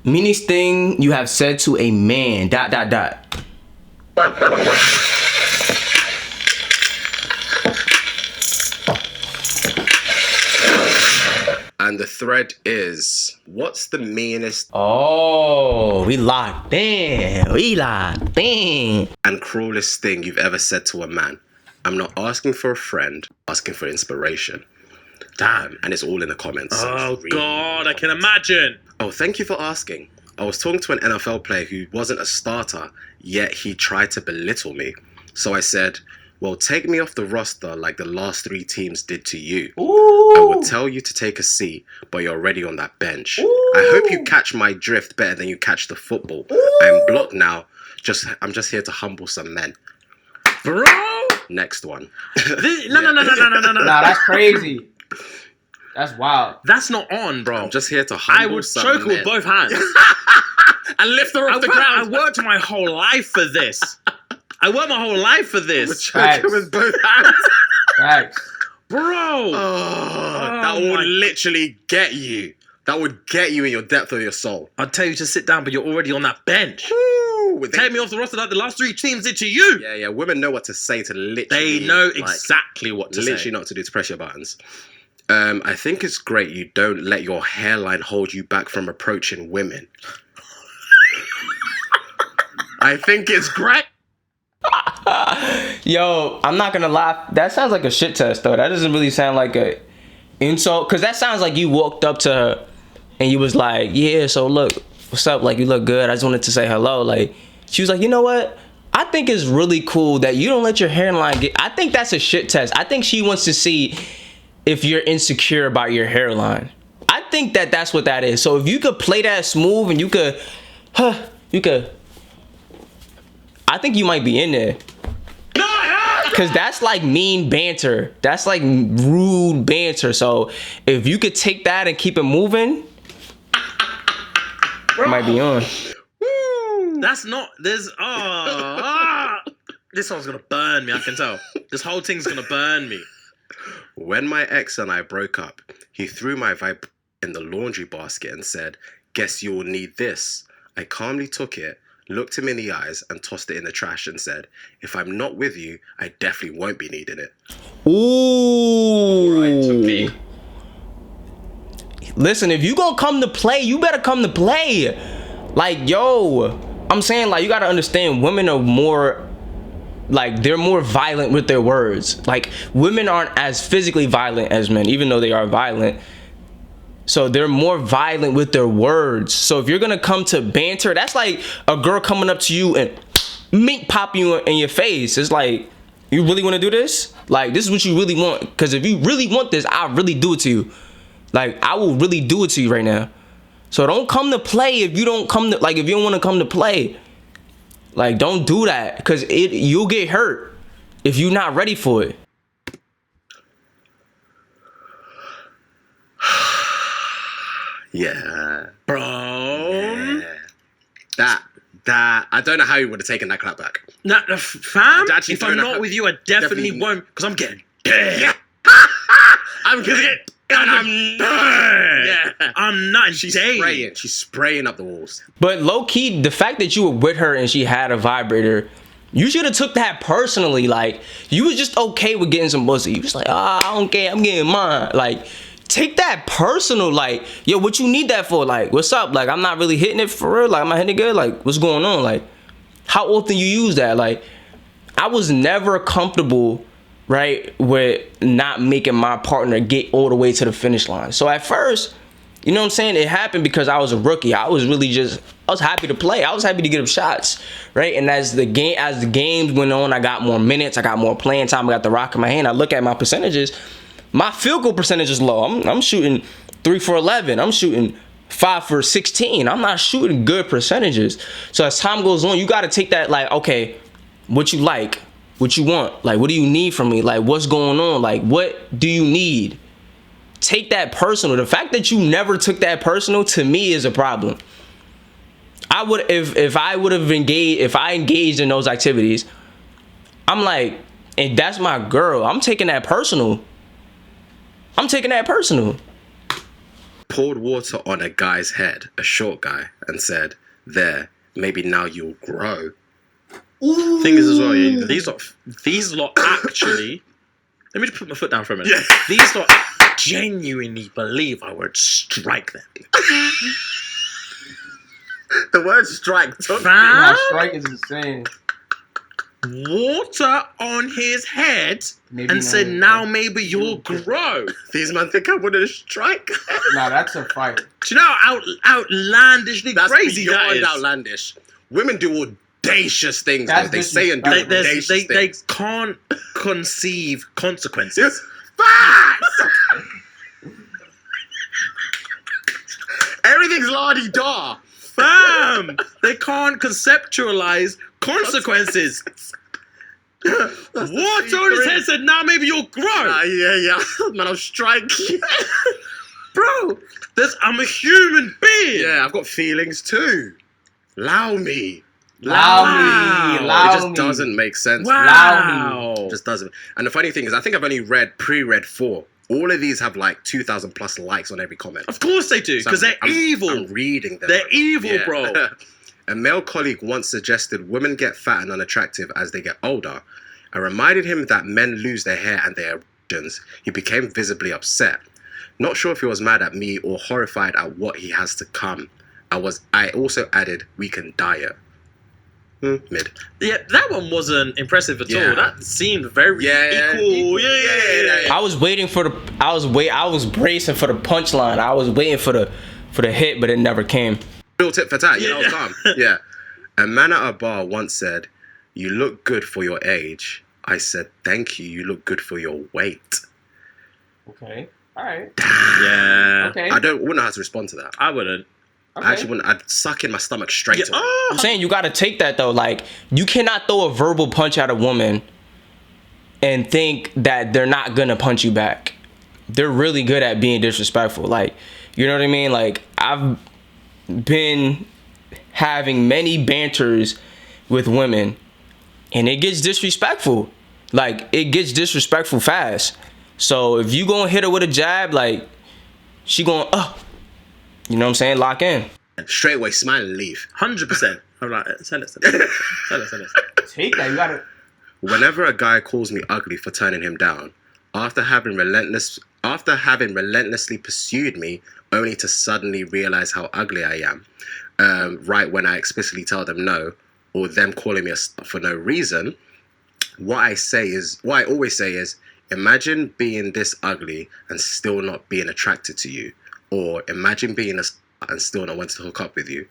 Meanest thing you have said to a man. ... And the thread is, what's the meanest Oh, we locked in. We locked in. and cruelest thing you've ever said to a man? I'm not asking for a friend, asking for inspiration. Damn, and it's all in the comments. Oh God, I can imagine. Oh, thank you for asking. I was talking to an NFL player who wasn't a starter, yet he tried to belittle me. So I said, well, take me off the roster like the last 3 teams did to you. Ooh. I would tell you to take a seat, but you're already on that bench. Ooh. I hope you catch my drift better than you catch the football. Ooh. I'm blocked now. I'm just here to humble some men. Bro! Next one. No. Nah, that's crazy. That's wild. That's not on, bro. I'm just here to humble I would some choke her men. with both hands. And lift her off the I ground. worked my whole life for this. I worked my whole life for this. Choke her with both hands. Facts. Bro! That would my- literally get you. That would get you in your depth of your soul. I'd tell you to sit down, but you're already on that bench. Woo! Take me off the roster like the last 3 teams did to you. Yeah. Women know what to say to literally. They know like, exactly what to literally say. not to do to press your buttons. I think it's great you don't let your hairline hold you back from approaching women. I think it's great. Yo, I'm not gonna lie. That sounds like a shit test, though. That doesn't really sound like a insult. Because that sounds like you walked up to her and you was like, yeah, so look, what's up? Like, you look good. I just wanted to say hello. Like, she was like, you know what? I think it's really cool that you don't let your hairline get... I think that's a shit test. I think she wants to see if you're insecure about your hairline. I think that that's what that is. So if you could play that smooth and you could... I think you might be in there. Cause that's like mean banter. That's like rude banter. So if you could take that and keep it moving, it might be on. That's not... This one's gonna burn me, I can tell. This whole thing's gonna burn me. When my ex and I broke up, he threw my vibe in the laundry basket and said, guess you'll need this. I calmly took it, looked him in the eyes and tossed it in the trash and said, if I'm not with you, I definitely won't be needing it. Ooh. Right to me. Listen, if you gonna come to play, you better come to play. Like, yo, I'm saying, like, you gotta understand, women are more... like, they're more violent with their words. Like, women aren't as physically violent as men, even though they are violent. So they're more violent with their words. So if you're gonna come to banter, that's like a girl coming up to you and mink pop you in your face. It's like, you really wanna do this? Like, this is what you really want. Because if you really want this, I'll really do it to you. Like, I will really do it to you right now. So don't come to play if you don't come to, like, if you don't wanna come to play. Like, don't do that, because you'll get hurt if you're not ready for it. Yeah. Bro. Yeah. That, I don't know how you would have taken that clap back. Nah, fam, I'd actually if throw I'm that- not with you, I definitely definitely- won't, because I'm getting dead. I'm gonna get... And I'm... dead. Yeah. I'm not She's dead. spraying. She's spraying up the walls. But low key, the fact that you were with her and she had a vibrator, you should have took that personally. Like, you was just okay with getting some pussy. You was like, I don't care, I'm getting mine. Like, take that personal. Like, yo, what you need that for? Like, what's up? Like, I'm not really hitting it for real. Like, I'm not hitting it good. Like, what's going on? Like, how often you use that? Like, I was never comfortable, right, with not making my partner get all the way to the finish line. So at first, you know what I'm saying? It happened because I was a rookie. I was happy to play. I was happy to get up shots, right? And as the games went on, I got more minutes. I got more playing time. I got the rock in my hand. I look at my percentages. My field goal percentage is low. I'm shooting 3 for 11. I'm shooting 5 for 16. I'm not shooting good percentages. So as time goes on, you got to take that, like, okay, what you like, what you want, like, what do you need from me? Like, what's going on? Like, what do you need? Take that personal. The fact that you never took that personal, to me, is a problem. I would, if I would have engaged, if I engaged in those activities, I'm like, and that's my girl, I'm taking that personal. I'm taking that personal. poured water on a guy's head, a short guy, and said, "There, maybe now you'll grow." Thing is as well, yeah, these lot actually. Let me just put my foot down for a minute. Yeah. These lot genuinely believe I would strike them. The word strike took me. Fam, strike is insane. water on his head Maybe and now said, you'll "Now maybe you'll grow." These men think I wouldn't strike. Nah, that's a fight. Do you know how outlandishly That's crazy that beyond is? outlandish. Women do audacious things. That's Though. They say and do disrespectful. audacious They things. can't conceive consequences. Facts! Everything's la-di-da. Fam, they can't conceptualize consequences. Water on his head said, "Now maybe you'll grow." Yeah. Man, I'll strike you. Bro, I'm a human being. Yeah, I've got feelings too. Allow me. Allow It just me. doesn't make sense. Wow. It just doesn't. And the funny thing is, I think I've only pre-read 4. All of these have like 2,000 plus likes on every comment. Of course they do, So because they're I'm evil. reading them. They're evil, Yeah. bro. A male colleague once suggested women get fat and unattractive as they get older. I reminded him that men lose their hair and their erections. He became visibly upset. Not sure if he was mad at me or horrified at what he has to come. I also added, we can diet. Mid. Yeah, that one wasn't impressive at Yeah. all. That seemed very Yeah. equal. Yeah. I was waiting for the. I was bracing for the punchline. I was waiting for the hit, but it never came. Real tit for tat, you know, Yeah. it's calm. Yeah. A man at a bar once said, "You look good for your age." I said, "Thank you. You look good for your weight." Okay. All right. Yeah. Okay. Wouldn't know how to respond to that. I wouldn't. I actually wouldn't. I'd suck in my stomach straight Yeah. away. Oh, I'm saying you got to take that though. Like, you cannot throw a verbal punch at a woman and think that they're not gonna punch you back. They're really good at being disrespectful. Like, you know what I mean? Like, I've been having many banters with women, and it gets disrespectful. Like, it gets disrespectful fast. So if you gonna hit her with a jab, like, she gonna you know what I'm saying? Lock in. Straight away, smile and leave. 100%. I'm like, sell it. Take that. You gotta. Whenever a guy calls me ugly for turning him down, after having relentlessly pursued me, only to suddenly realize how ugly I am, right when I explicitly tell them no, or them calling me a slut for no reason, what I always say is, imagine being this ugly and still not being attracted to you, or imagine being a slut and still not wanting to hook up with you.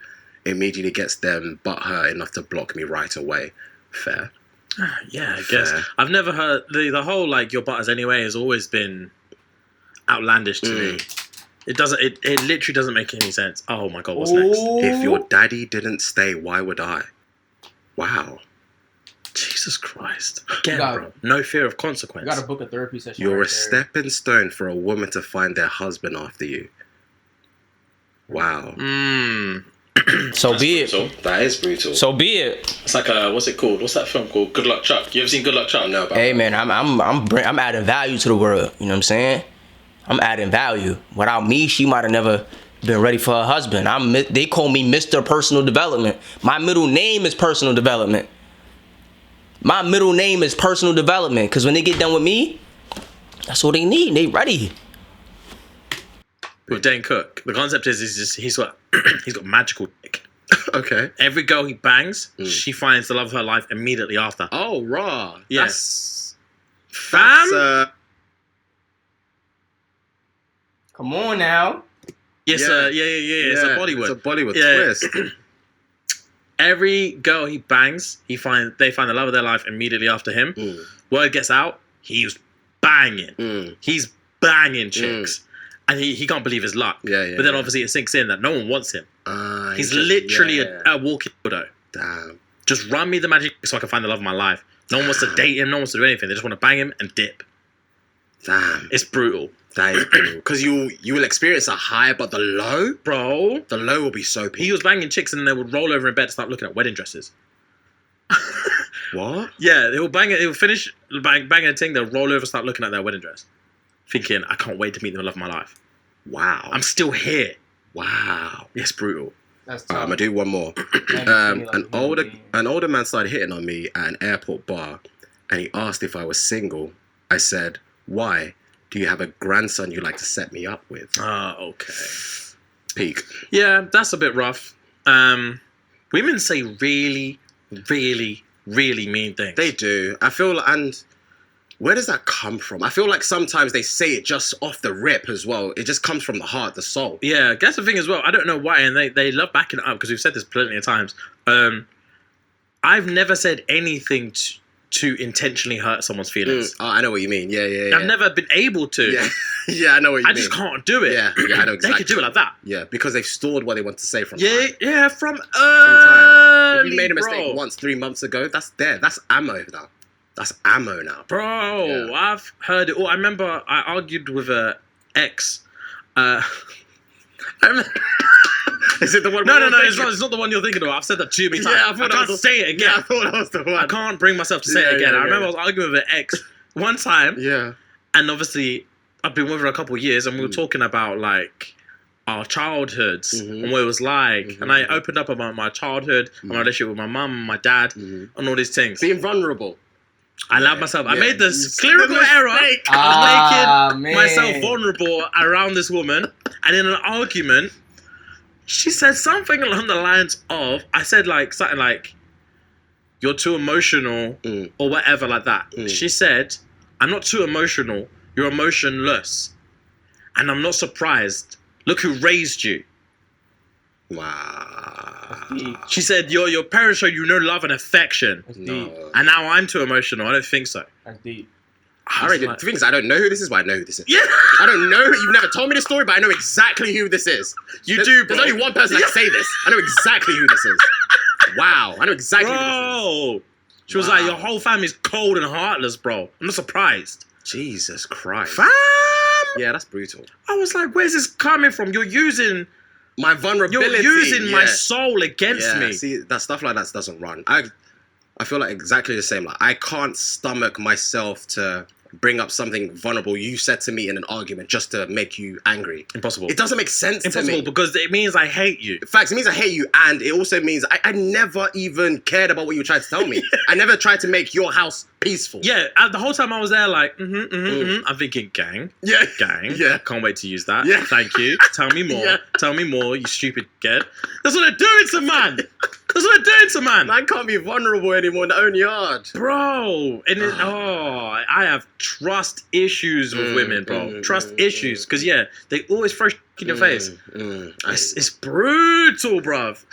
Immediately gets them butthurt enough to block me right away. Fair. Yeah, I guess. Fair. I've never heard the whole like your butters anyway has always been outlandish to me. It literally doesn't make any sense. Oh my god, what's next? If your daddy didn't stay, why would I? Wow. Jesus Christ. Again, got- bro. No fear of consequence. You gotta book a therapy session. You're right a there. stepping stone for a woman to find their husband after you. Wow. So be it. Brutal. That is brutal. So be it. It's like what's it called? What's that film called? Good Luck Chuck. You ever seen Good Luck Chuck? No, but Hey man, I'm adding value to the world. You know what I'm saying? I'm adding value. Without me, she might have never been ready for her husband. They call me Mr. Personal Development. My middle name is Personal Development. My middle name is Personal Development. Cause when they get done with me, that's what they need. They ready. With Dane Cook, the concept is he's got magical dick. okay. Every girl he bangs, she finds the love of her life immediately after. Oh, raw. Yeah. That's Fam? Come on now. Yes, Yeah. sir. Yeah. It's a Bollywood. It's a Bollywood Yeah. twist. Every girl he bangs, they find the love of their life immediately after him. Word gets out, he's banging. He's banging chicks. And he can't believe his luck. Yeah. But then obviously it sinks in that no one wants him. He's just- literally yeah. a walking widow. Damn. Just run me the magic so I can find the love of my life. No one wants to date him. No one wants to do anything. They just want to bang him and dip. Damn. It's brutal. That is brutal. Because you will experience a high, but the low will be so peak. He was banging chicks and they would roll over in bed and start looking at wedding dresses. What? Yeah, they will bang it. They will finish banging a thing. They'll roll over and start looking at their wedding dress. Thinking, I can't wait to meet the love of my life. Wow. I'm still here. Wow. It's brutal. That's All right, I'm gonna do one more. An older man started hitting on me at an airport bar, and he asked if I was single. I said, "Why? Do you have a grandson you'd like to set me up with?" Okay. Peak. Yeah, that's a bit rough. Women say really, really, really mean things. They do. I feel, and where does that come from? I feel like sometimes they say it just off the rip as well. It just comes from the heart, the soul. Yeah, that's the thing as well. I don't know why, and they love backing it up because we've said this plenty of times. I've never said anything to intentionally hurt someone's feelings. Oh, I know what you mean. Yeah. I've never been able to. Yeah, I know what you mean. I just can't do it. Yeah, I know exactly. They could do it like that. Yeah, because they've stored what they want to say from Yeah, time. from From early, time. If you made a mistake bro. once 3 months ago, that's there. That's ammo now. That's ammo now. Bro, Yeah. I've heard it all. I remember I argued with an ex. I remember... Is it the one? No, it's not the one you're thinking of. I've said that too many times. Yeah, I can't say it again. Yeah, I thought that was the one. I can't bring myself to say it again. I remember I was arguing with an ex one time, Yeah. and obviously I've been with her a couple of years, and we were talking about like our childhoods and what it was like, and I opened up about my childhood, and my relationship with my mum, and my dad, and all these things. Being vulnerable. I allowed myself. I Yeah. made this clerical mistake. error of making man. myself vulnerable around this woman, and in an argument, she said something along the lines of, I said like something like, "You're too emotional," or whatever like that. She said, "I'm not too emotional. You're emotionless, and I'm not surprised. Look who raised you." Wow. She said, "Your parents show you no love and affection, No. and now I'm too emotional. I don't think so." That's deep. I reckon, the thing is, I don't know who this is, but I know who this is. Yeah. I don't know. You've never told me the story, but I know exactly who this is. do, bro. There's only one person that can say this. I know exactly who this is. Wow. I know exactly who this Bro, she was Wow. like, "Your whole family's cold and heartless, bro. I'm not surprised." is. Jesus Christ. Fam! Yeah, that's brutal. I was like, "Where's this coming from? You're using My vulnerability. my soul against me." See, that stuff like that doesn't run. I feel like exactly the same. Like I can't stomach myself to bring up something vulnerable you said to me in an argument just to make you angry. Impossible. It doesn't make sense to Impossible me. because it means I hate you. In fact, it means I hate you, and it also means I never even cared about what you were trying to tell me. I never tried to make your house peaceful. Yeah, the whole time I was there like, I'm thinking, gang. Yeah. Yeah. Can't wait to use that. Yeah. Thank you. Tell me more. Yeah. Tell me more, you stupid kid. That's what they're doing to man. That's what they're doing to man. Man can't be vulnerable anymore in their own yard. Bro, and I have trust issues with women, bro. Trust issues, because they always throw in your face. It's brutal, bruv.